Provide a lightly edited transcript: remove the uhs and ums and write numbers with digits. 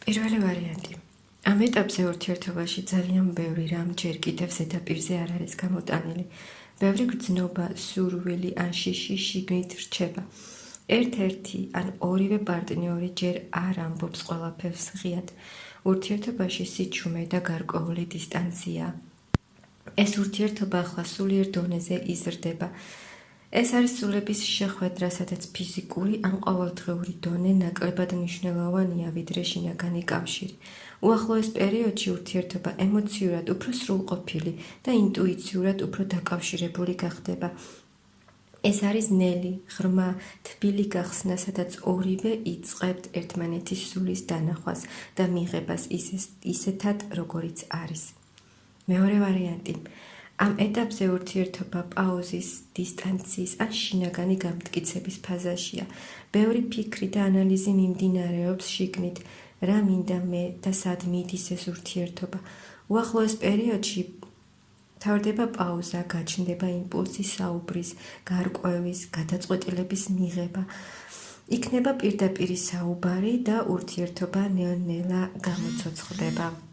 პირველი ვარიანტი. ამ ეტაპზე ურთიერთობაში ძალიან ბევრი რამ ჯერ კიდევ ზედაპირზე არ არის გამოტანილი. ბევრი გრძნობა, სურვილი ან შიში შიგნით რჩება. ერთ-ერთი ან ორივე პარტნიორი ჯერ არ ამბობს ყველაფერს ღიად. ურთიერთობაში სიჩუმე და გარკვეული დისტანცია. ეს ურთიერთობა ახლა სულიერ დონეზე იზრდება. ეს არის სულების შეხვედრა, სადაც ფიზიკური ან ყოველდღიური დონე ნაკლებად მნიშვნელოვანია, ვიდრე შინაგანი კავშირი. უახლოეს პერიოდში ურთიერთობა ემოციურად უფრო სრულყოფილი და ინტუიციურად უფრო დაკავშირებული გახდება. ეს არის ნელი, ღრმა, თბილი გახსნა, სადაც ორივე იწყებთ ერთმანეთის სულის დანახვას და მიღებას ისეთად, როგორიც არის. მეორე ვარიანტი. ამ ეტაპზე ურთიერთობა პაუზის, დისტანციის ან შინაგანი გამტკიცების ფაზაშია. ბევრი ფიქრი და ანალიზი მიმდინარეობს შიგნით, რა მინდა მე და სად მიდის ეს ურთიერთობა. უახლოეს პერიოდში თავდება პაუზა, გაჩნდება იმპულსი საუბრის, გარკვევის, გადაწყვეტილების მიღება. იქნება პირდაპირი საუბარი და ურთიერთობა ნელ-ნელა გამოცოცხლდება.